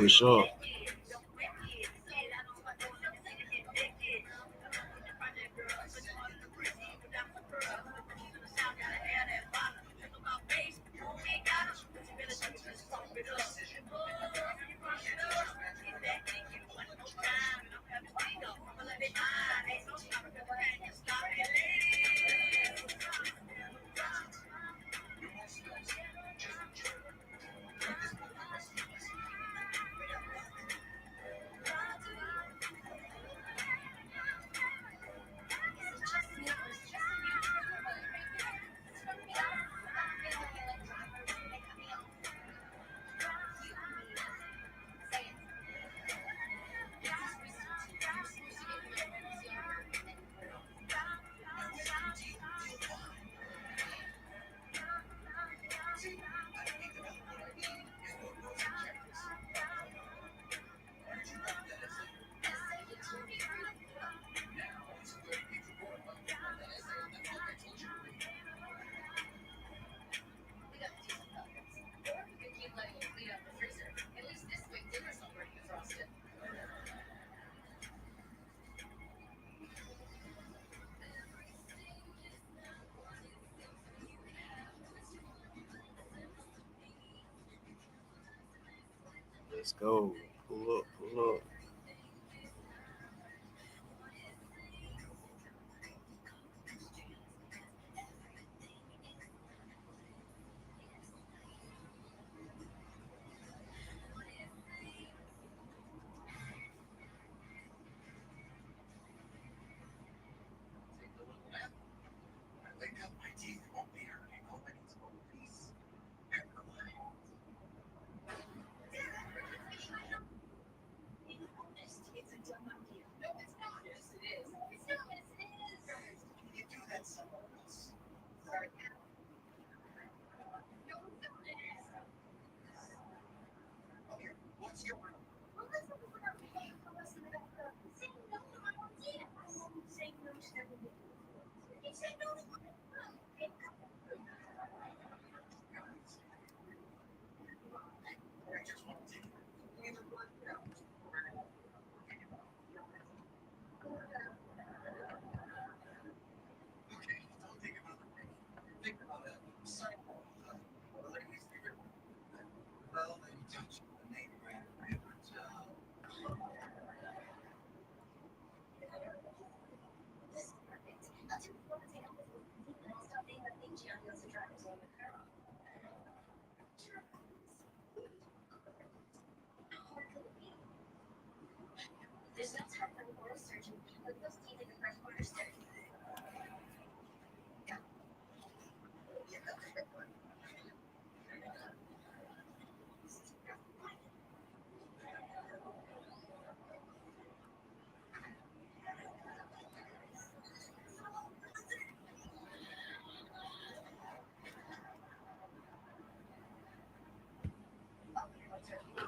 for sure. Let's go. Pull up, pull up.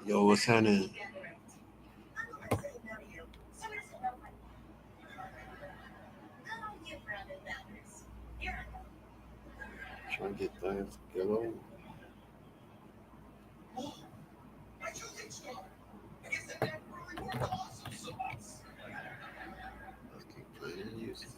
Yo, what's happening? Trying to get things going. Let's keep playing music.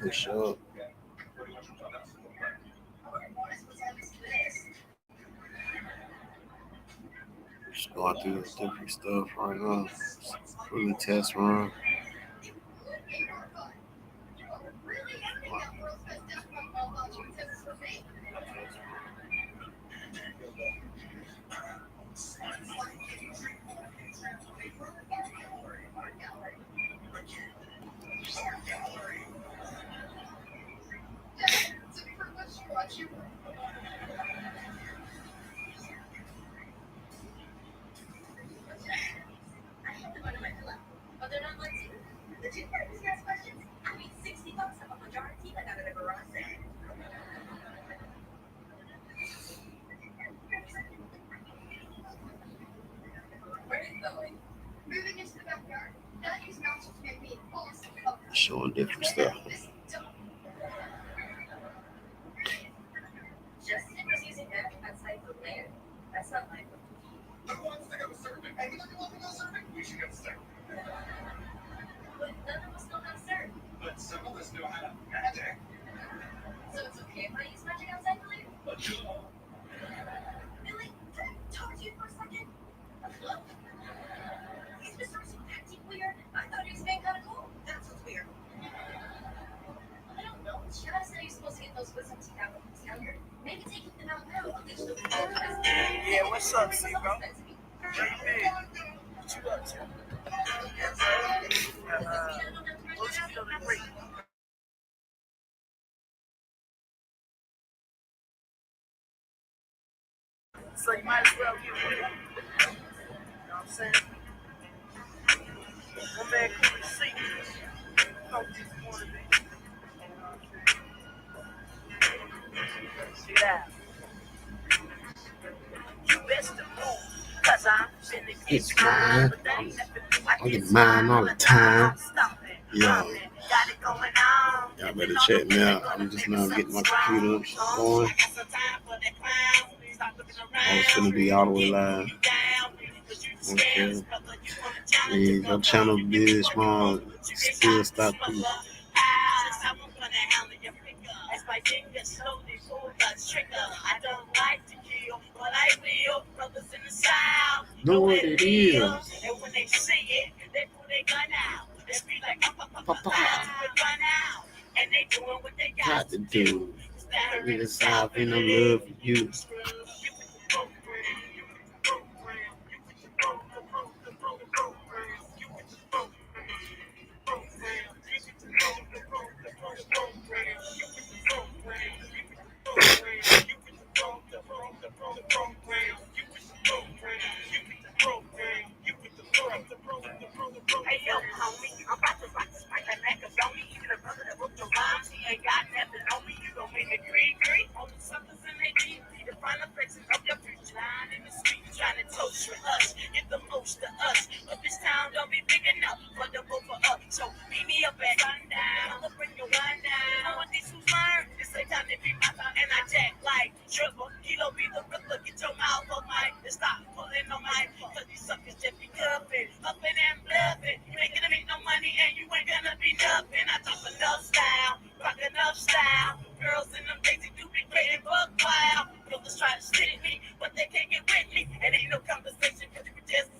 Push up. Just going through different stuff right now. Really test run. Showing different stuff. Yeah, what's up, C, bro? What you up to? What's feeling great? So you might as well get with it. You know what I'm saying? One man couldn't see. Focus more than me. You know what I'm saying? Get out. You best to move. Cause I'm finna It's get mine. mine. I get mine all the time. Yo, Got it going on. y'all better check me out. I'm just now getting my computer going. I was gonna be all the way live. Okay. And your channel big, small, still stop through. Know what it is. And when they see it, they pull their gun out. They be like, Papa. and they doing what they Got to do. We the South and I love you. Hey yo, homie, I'm about to rock this mic like macaroni. Even a brother that wrote the rhymes, he ain't got nothing on me. You gon' make it green, green. On the suckers in their deep. The final faces of your future. Lying in the street, trying to toast for us. Get the most of us. But this town don't be big enough for the both of us. So meet me up at sundown. I'ma bring your one down. I want these who learn. This ain't time to be my time. And I jack like triple. Kilo be the ripper. Get your mouth on mic and stop pulling on mic. Cause these suckers just be cuffing. Upping and bluffing. You ain't gonna make no money and you ain't gonna be nothing. I talk enough style. Rock enough style. Girls in them days, they do be creating buck wild. Brothers try to stick me, but they can't get with me. And ain't no conversation, cause you can just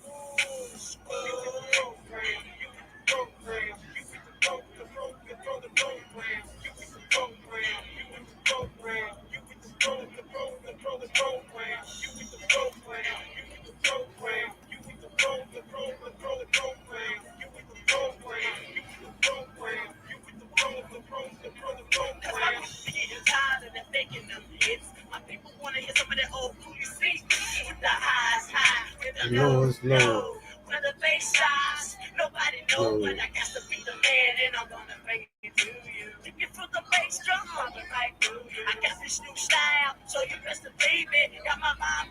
tired of them faking them hits. My people wanna hear some of that old booty seat with the highs high, with the Lows low. low. Where the bass stops, nobody knows, but I got to be the man, and I'm gonna bring it to you. You can feel the bass drum coming right through you. I got this new style, so you best to believe it. Got my mind,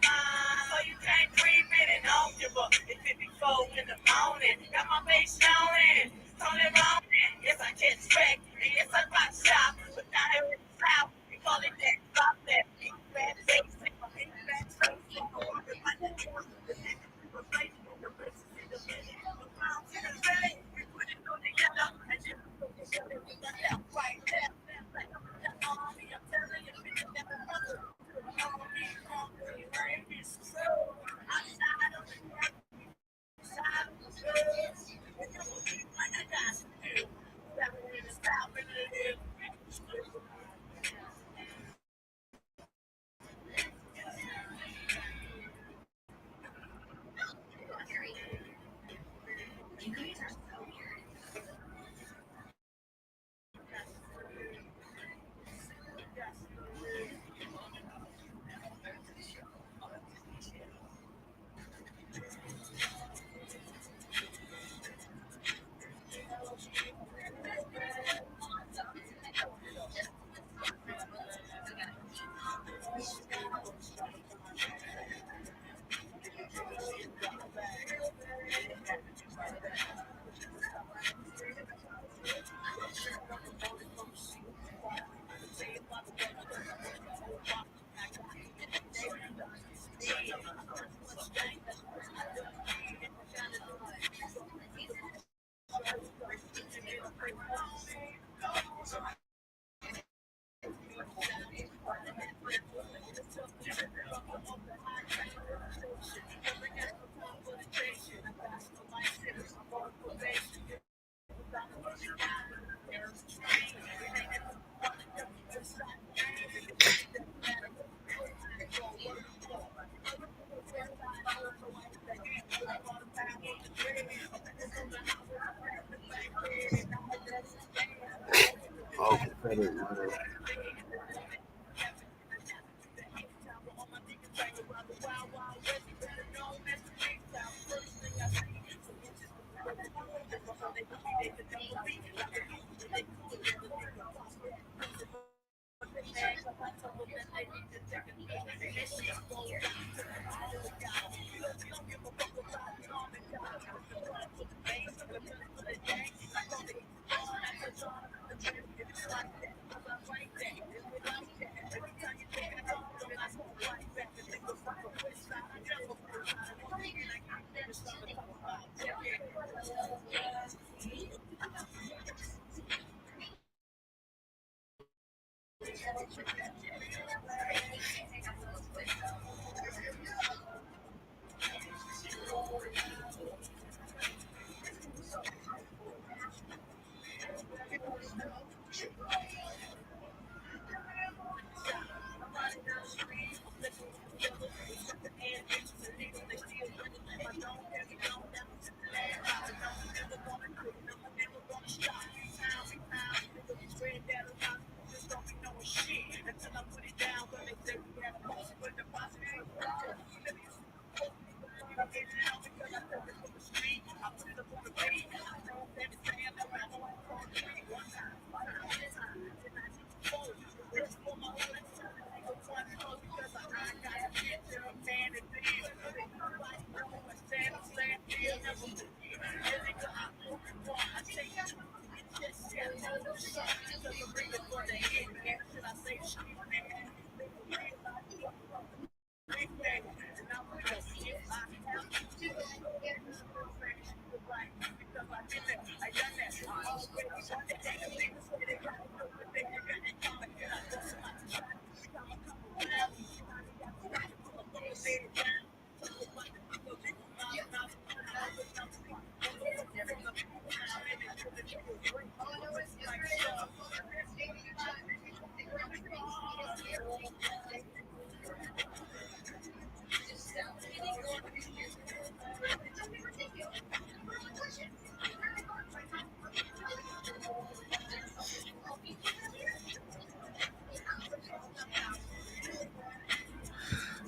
so you can't breathe it, and I don't give up. It could be 4 in the morning. Got my bass showing, Tony Roman. Yes, I can track, and yes, I rock shop, but not every south. We call it that drop that big bad bass.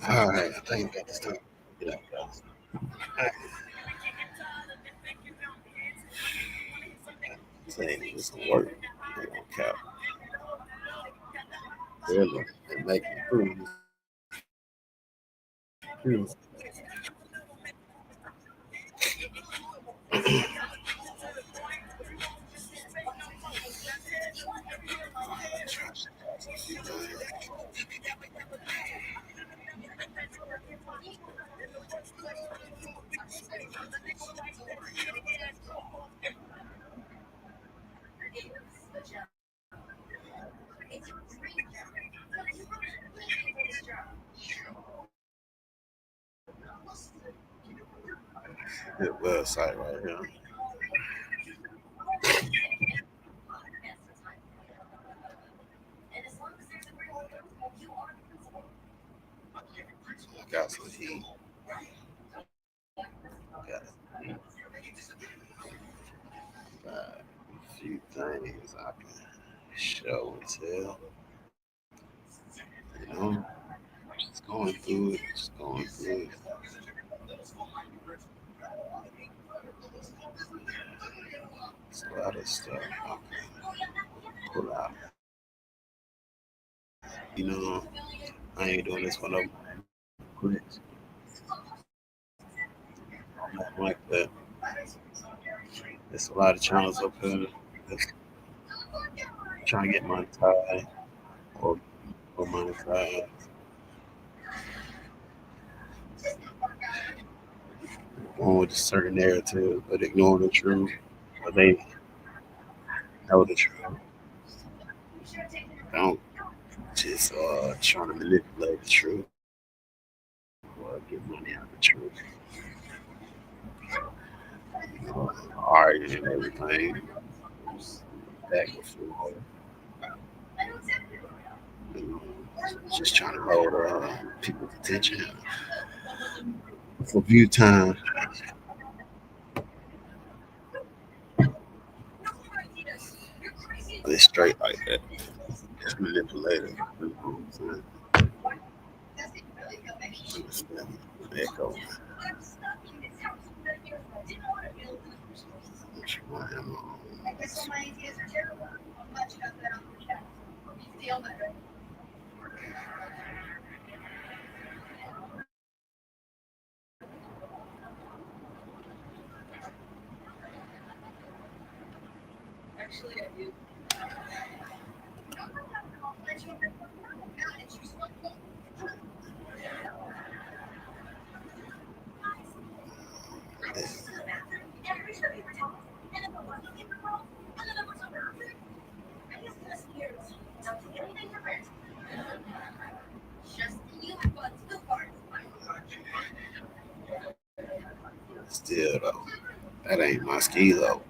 All right, I think I got this time. Yeah, saying it's gonna work. They gonna cap. Really, they make improvements. Good website right here. I got some heat. Got a few things I can show and tell. You know, just going through it, just going through it. It's a lot of stuff I can pull out. You know, I ain't doing this for no clicks. Nothing like that. There's a lot of channels up here that's trying to get monetized or, or monetized. Going with a certain narrative, but ignoring the truth. But they know the truth. Don't just trying to manipulate the truth or get money out of the truth. Arguing and everything back and forth. You know, just trying to hold people's attention for view time. It's straight like that. It's manipulated. You know what I'm saying? Echo. Which one am I still though? That ain't my ski though.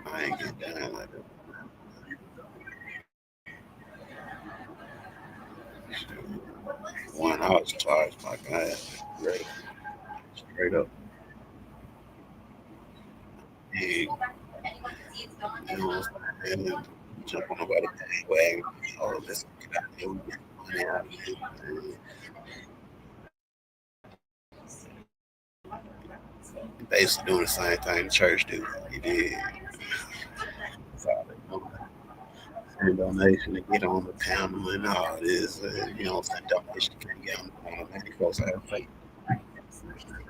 I ain't get down like that. One I was charged like that. Straight up. Hey, you know what I'm saying? And jump on nobody wagon. Oh, let's get out here. We get money out of here. And basically doing the same thing the church do. You did. That's all they do. And donation to get on the panel and all this. You know, what I'm saying? Donation can't get on the panel. Many folks have faith.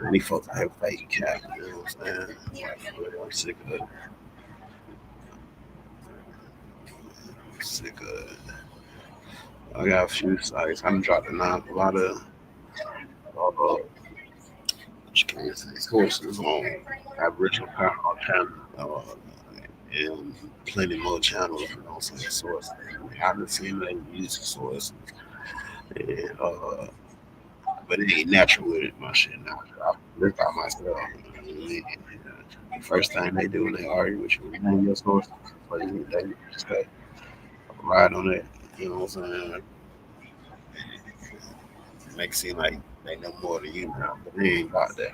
Many folks have faith cap. You know what I'm saying? I'm sick of it. Sick of it. I got a few sites. I'm dropping out a lot of what you can say, sources on Aboriginal Power channel. And plenty more channels, you know, some sources. I haven't seen they use sources. And, but it ain't natural with it, my shit now. I live by myself. And the first thing they do when they argue with you, name your sources. So they just ride on it, you know what I'm saying? Make it seem like they know more than you now, but they ain't got that.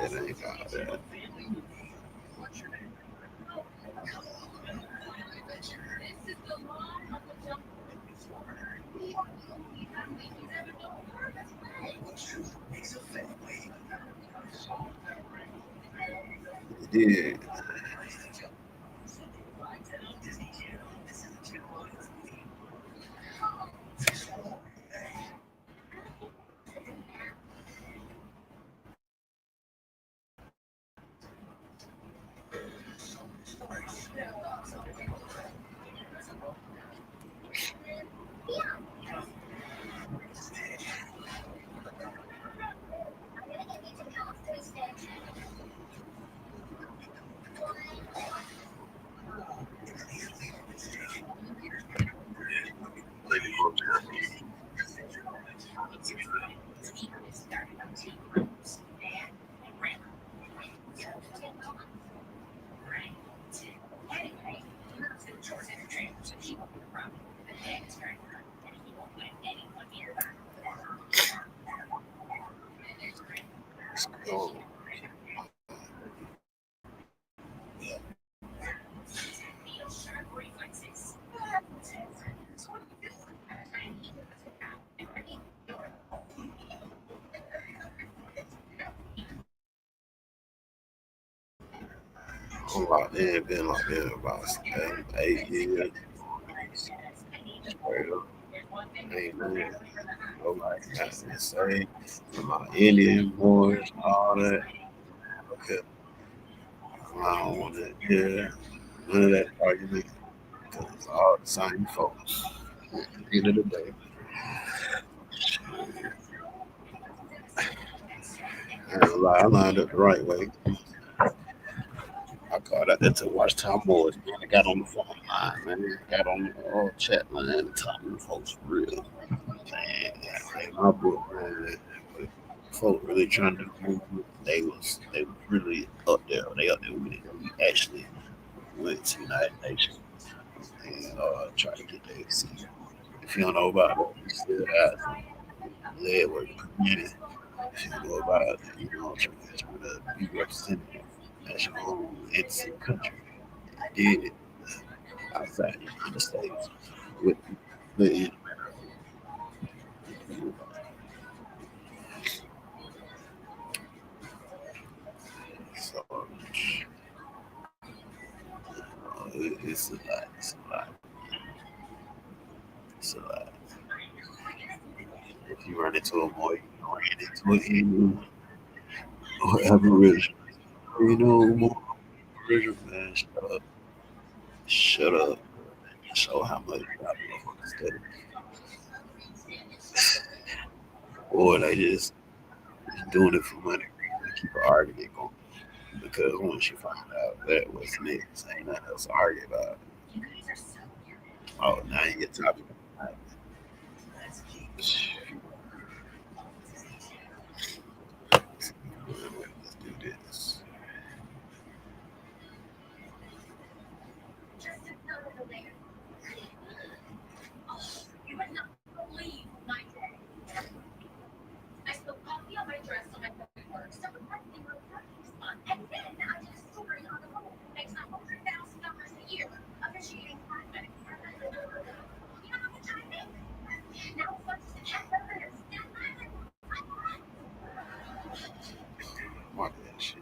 It ain't got that. It did. Plenty more channels. So, I'm locked in, been locked in about 8 years. Straight up. Ain't nothing. Nobody got to say. My Indian boys, all that. Okay. I don't want to hear none of that argument because it's all the same folks. At the end of the day, I ain't gonna lie, I lined up the right way. I called out there to watch Tom Boys, man. I got on the phone line, man. Got on the chat line and talked to the folks for real. Man, like my book, man. Folk really trying to move. They was really up there. They up there with it. We actually went to United Nations and tried to get their seat. If you don't know about it, we still have lead work community. If you know about it, you know, try be representative as your own entity country. Did it outside the United States with the so it's a lot. It's a lot. It's a lot. If you run into a boy, you run into an Indian or Aboriginal. You know, more Aboriginal man, shut up. Shut up. Show how much that motherfucker study. Or they just doing it for money. They keep an argument going. Because once you find out that what's next, ain't nothing else to argue about. Oh, now you get topic. Let's do this. Mark that shit.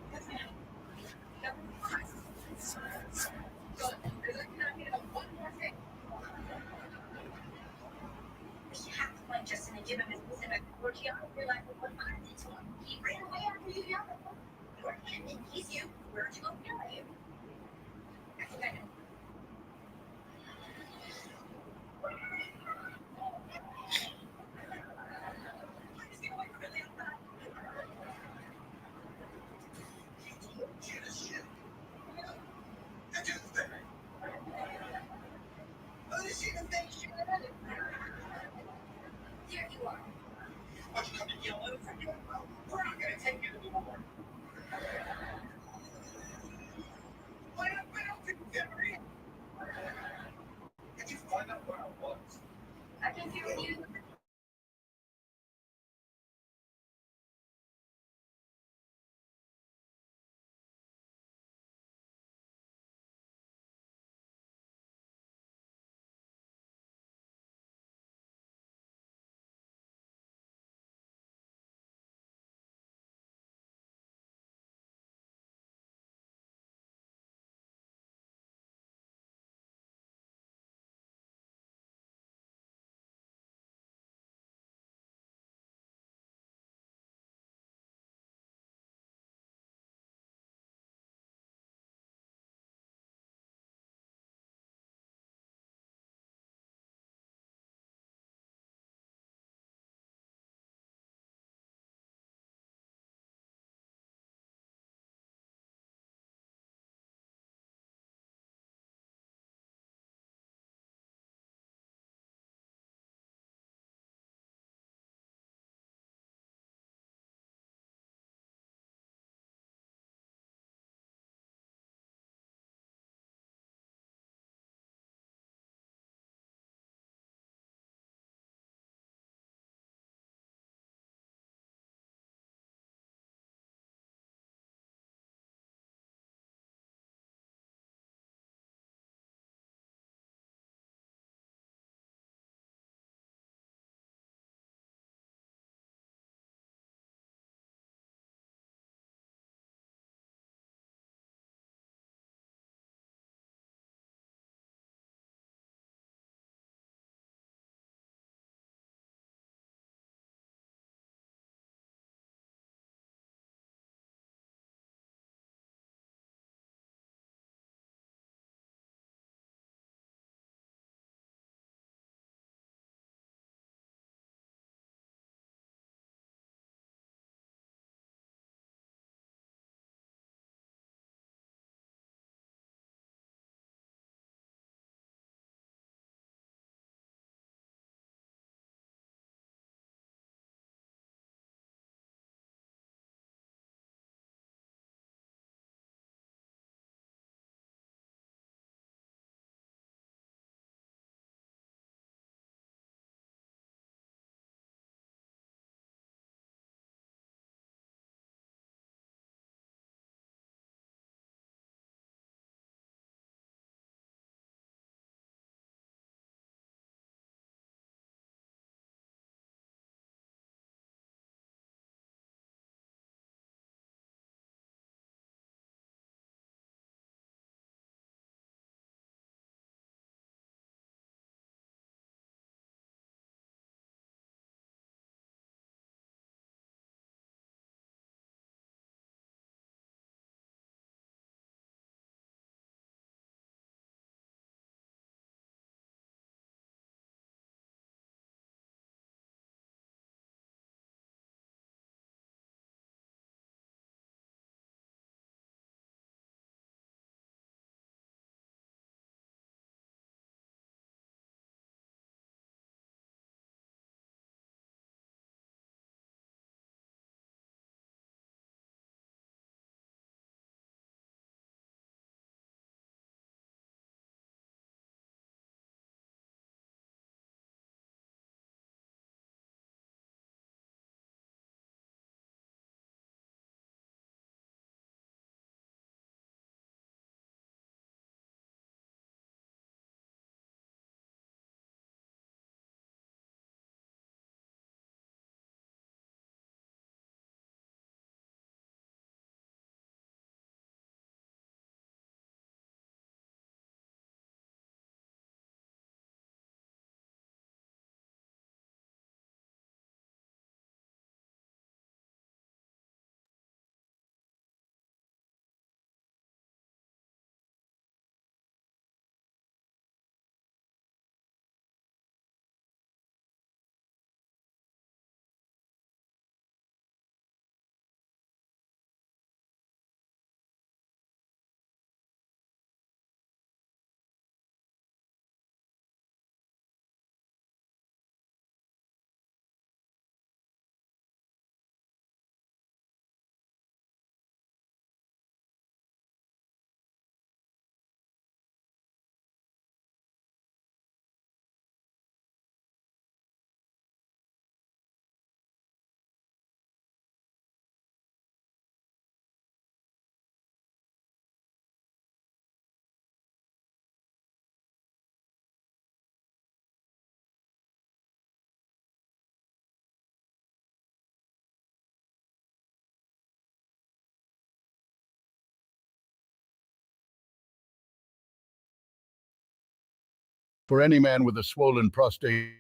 For any man with a swollen prostate,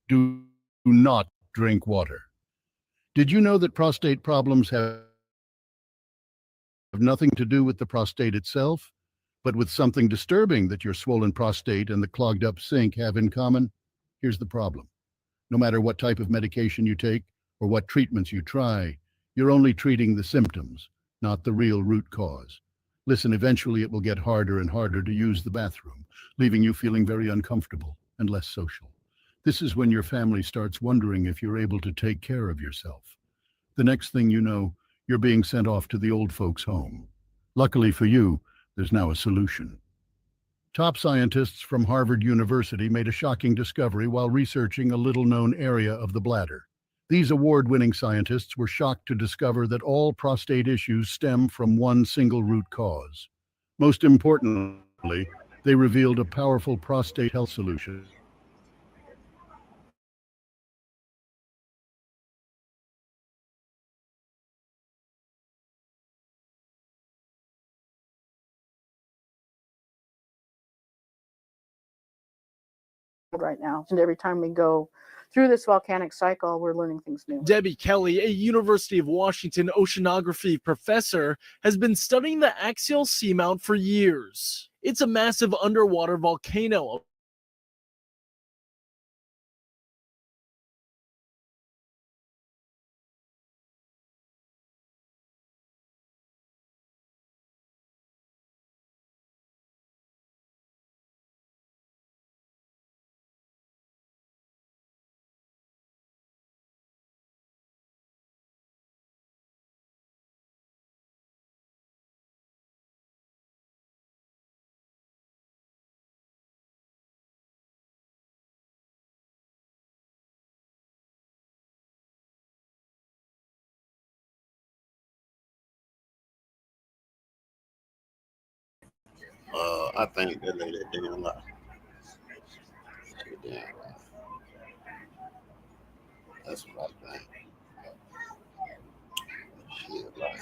do not drink water. Did you know that prostate problems have nothing to do with the prostate itself, but with something disturbing that your swollen prostate and the clogged up sink have in common? Here's the problem. No matter what type of medication you take or what treatments you try, you're only treating the symptoms, not the real root cause. Listen, eventually it will get harder and harder to use the bathroom, leaving you feeling very uncomfortable and less social. This is when your family starts wondering if you're able to take care of yourself. The next thing you know, you're being sent off to the old folks' home. Luckily for you, there's now a solution. Top scientists from Harvard University made a shocking discovery while researching a little-known area of the bladder. These award-winning scientists were shocked to discover that all prostate issues stem from one single root cause. Most importantly, they revealed a powerful prostate health solution. Right now. And every time we go through this volcanic cycle, we're learning things new. Debbie Kelly, a University of Washington oceanography professor, has been studying the axial seamount for years. It's a massive underwater volcano I think that lady damn lie. She damn lie. That's what I think. She a lie.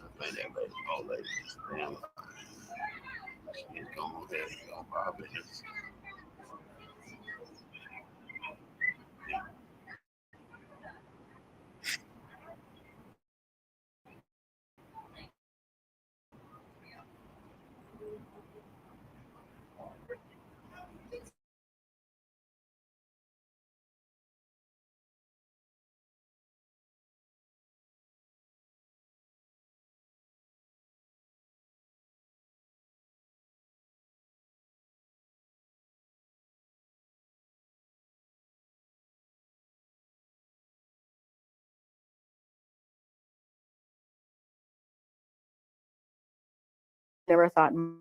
I think that lady, old lady, is damn lie. She ain't going ahead and go by business. Never thought anything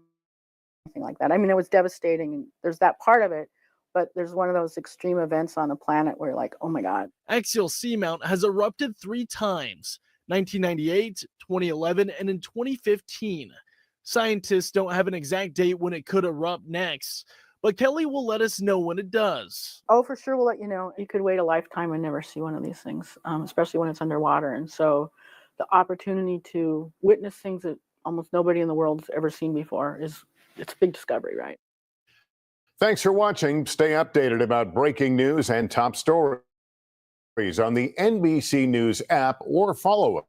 like that. I mean, it was devastating, and there's that part of it, but there's one of those extreme events on the planet where you're like, oh my God. Axial seamount has erupted 3 times, 1998, 2011, and in 2015. Scientists don't have an exact date when it could erupt next, but Kelly will let us know when it does. Oh, for sure, we'll let you know. You could wait a lifetime and never see one of these things, especially when it's underwater. And so the opportunity to witness things that almost nobody in the world's ever seen before it's a big discovery, right? Thanks for watching. Stay updated about breaking news and top stories on the NBC News app or follow us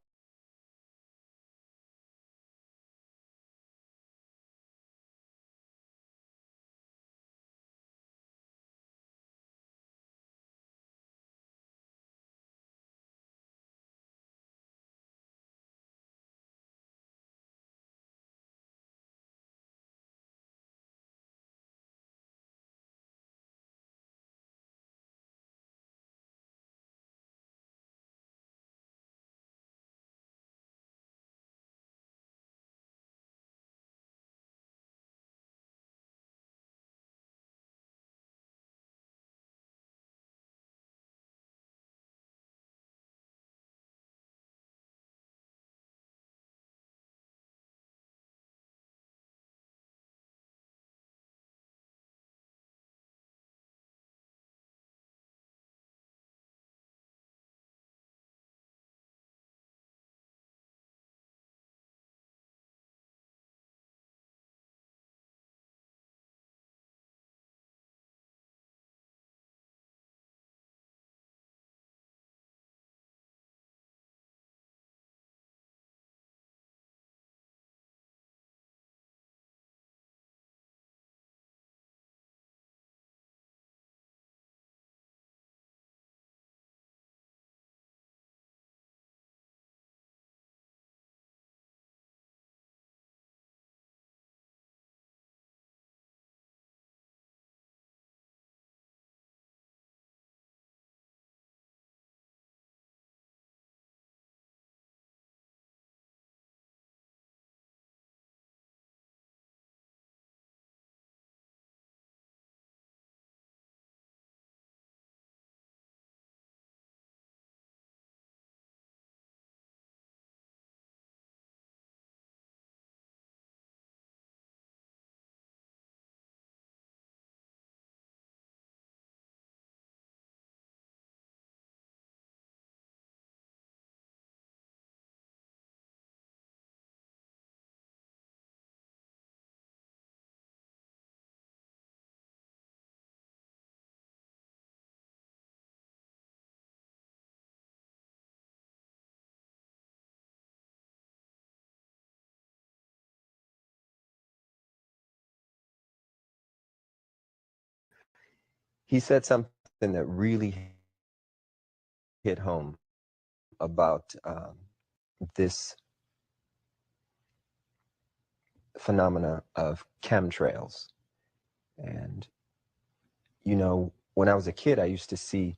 he said something that really hit home about this phenomena of chemtrails. And, you know, when I was a kid, I used to see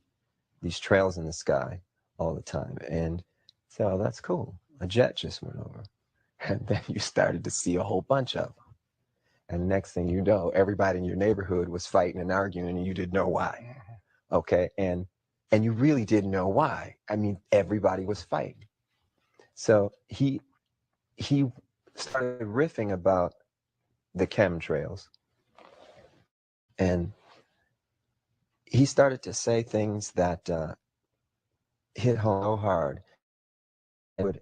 these trails in the sky all the time and say, oh, that's cool. A jet just went over. And then you started to see a whole bunch of them. And next thing you know, everybody in your neighborhood was fighting and arguing and you didn't know why. Okay. And you really didn't know why. I mean, everybody was fighting. So he started riffing about the chemtrails. And he started to say things that hit home so hard. I would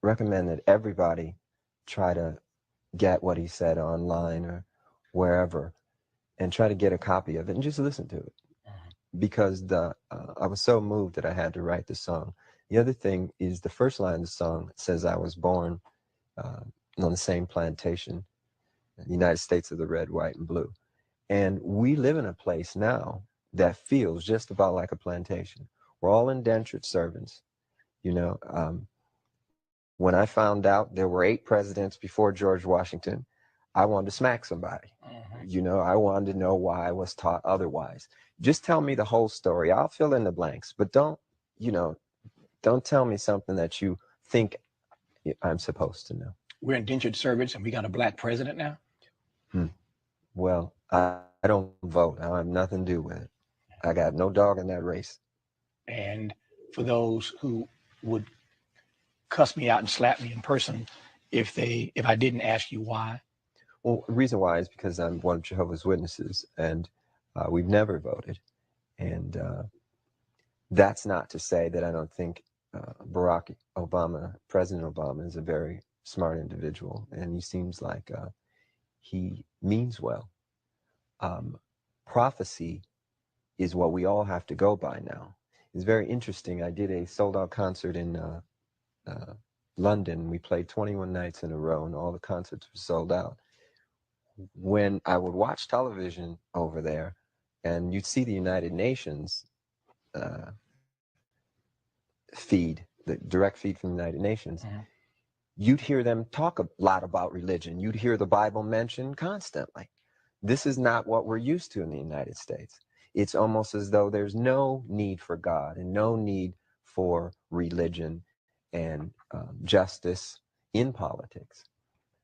recommend that everybody try to get what he said online or wherever and try to get a copy of it and just listen to it. Because I was so moved that I had to write the song. The other thing is the first line of the song says I was born on the same plantation, the United States of the red, white, and blue. And we live in a place now that feels just about like a plantation. We're all indentured servants. You know, when I found out there were 8 presidents before George Washington, I wanted to smack somebody. You know, I wanted to know why I was taught otherwise. Just tell me the whole story. I'll fill in the blanks, but don't tell me something that you think I'm supposed to know. We're indentured servants and we got a black president now? Well, I don't vote. I have nothing to do with it. I got no dog in that race. And for those who would cuss me out and slap me in person if I didn't ask you why? Well, the reason why is because I'm one of Jehovah's Witnesses and we've never voted. And that's not to say that I don't think Barack Obama, President Obama, is a very smart individual. And he seems like he means well. Prophecy is what we all have to go by now. It's very interesting. I did a sold-out concert in London. We played 21 nights in a row and all the concerts were sold out. When I would watch television over there and you'd see the United Nations feed, the direct feed from the United Nations, you'd hear them talk a lot about religion. You'd hear the Bible mentioned constantly. This is not what we're used to in the United States. It's almost as though there's no need for God and no need for religion and justice in politics.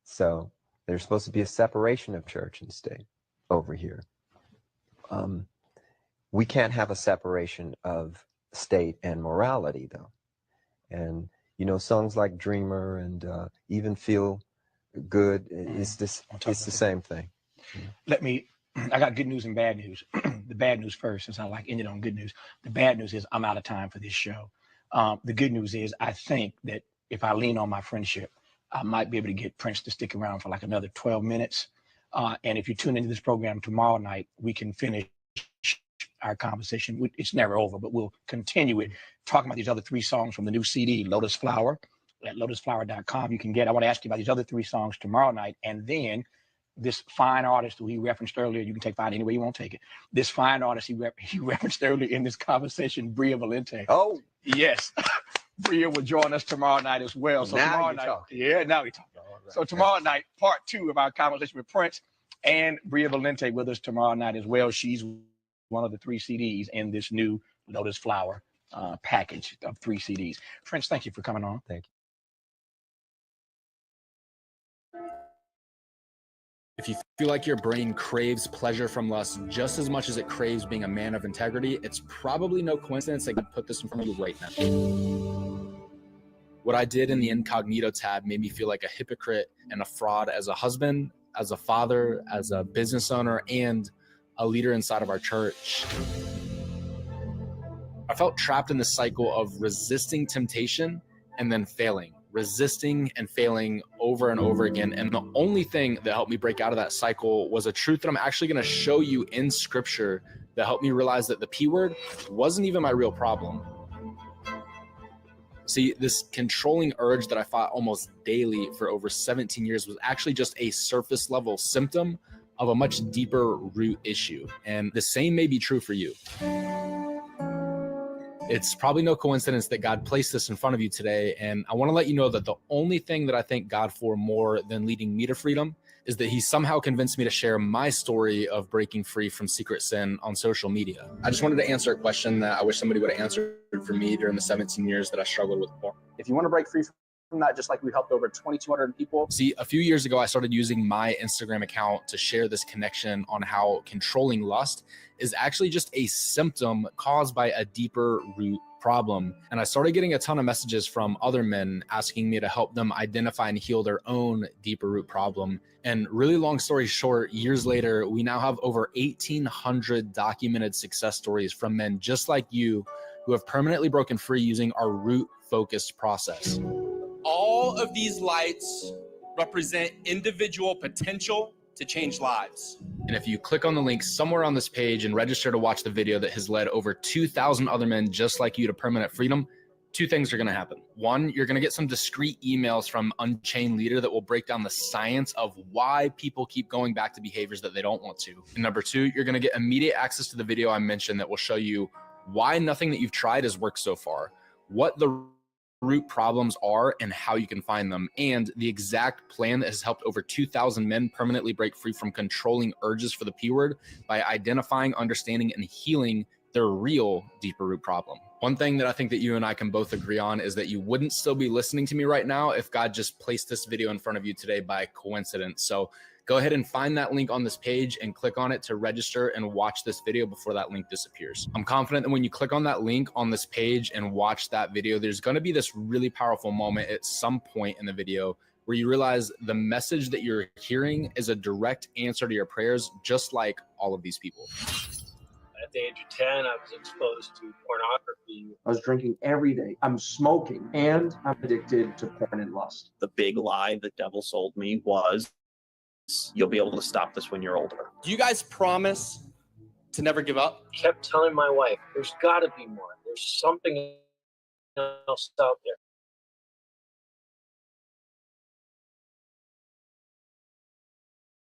So there's supposed to be a separation of church and state over here. We can't have a separation of state and morality, though. And, you know, songs like Dreamer and even Feel Good, it's the same thing. I got good news and bad news. The bad news first, since I like ended on good news. The bad news is I'm out of time for this show. The good news is I think that if I lean on my friendship, I might be able to get Prince to stick around for like another 12 minutes. And if you tune into this program tomorrow night, we can finish our conversation. It's never over, but we'll continue it, talking about these other 3 songs from the new CD, Lotus Flower, at lotusflower.com. You can get, I want to ask you about these other 3 songs tomorrow night. And then this fine artist who he referenced earlier, you can take fine any way you want to take it. This fine artist he referenced earlier in this conversation, Bria Valente. Oh, yes. Bria will join us tomorrow night as well. So now tomorrow you're night, talking. yeah, now we talk. Right. So tomorrow night, part 2 of our conversation with Prince and Bria Valente with us tomorrow night as well. She's one of the 3 CDs in this new Lotus Flower package of 3 CDs. Prince, thank you for coming on. Thank you. If you feel like your brain craves pleasure from lust just as much as it craves being a man of integrity, it's probably no coincidence that God put this in front of you right now. What I did in the incognito tab made me feel like a hypocrite and a fraud as a husband, as a father, as a business owner, and a leader inside of our church. I felt trapped in this cycle of resisting temptation and then failing. Resisting and failing over and over again. And the only thing that helped me break out of that cycle was a truth that I'm actually going to show you in scripture that helped me realize that the P word wasn't even my real problem. See, this controlling urge that I fought almost daily for over 17 years was actually just a surface level symptom of a much deeper root issue. And the same may be true for you. It's probably no coincidence that God placed this in front of you today. And I want to let you know that the only thing that I thank God for more than leading me to freedom is that he somehow convinced me to share my story of breaking free from secret sin on social media. I just wanted to answer a question that I wish somebody would have answered for me during the 17 years that I struggled with porn. If you want to break free from that, just like we helped over 2,200 people. See, a few years ago, I started using my Instagram account to share this connection on how controlling lust is actually just a symptom caused by a deeper root problem. And I started getting a ton of messages from other men asking me to help them identify and heal their own deeper root problem. And really long story short, years later, we now have over 1,800 documented success stories from men just like you who have permanently broken free using our root-focused process. All of these lights represent individual potential to change lives. And if you click on the link somewhere on this page and register to watch the video that has led over 2,000 other men just like you to permanent freedom, two things are going to happen. One, you're going to get some discreet emails from Unchained Leader that will break down the science of why people keep going back to behaviors that they don't want to. And number two, you're going to get immediate access to the video I mentioned that will show you why nothing that you've tried has worked so far, what the root problems are and how you can find them, and the exact plan that has helped over 2,000 men permanently break free from controlling urges for the P word by identifying, understanding, and healing their real deeper root problem. One thing that I think that you and I can both agree on is that you wouldn't still be listening to me right now if God just placed this video in front of you today by coincidence. So go ahead and find that link on this page and click on it to register and watch this video before that link disappears. I'm confident that when you click on that link on this page and watch that video, there's going to be this really powerful moment at some point in the video where you realize the message that you're hearing is a direct answer to your prayers, just like all of these people. At the age of 10, I was exposed to pornography. I was drinking every day. I'm smoking, and I'm addicted to porn and lust. The big lie the devil sold me was, you'll be able to stop this when you're older. Do you guys promise to never give up? Kept telling my wife, there's got to be more. There's something else out there.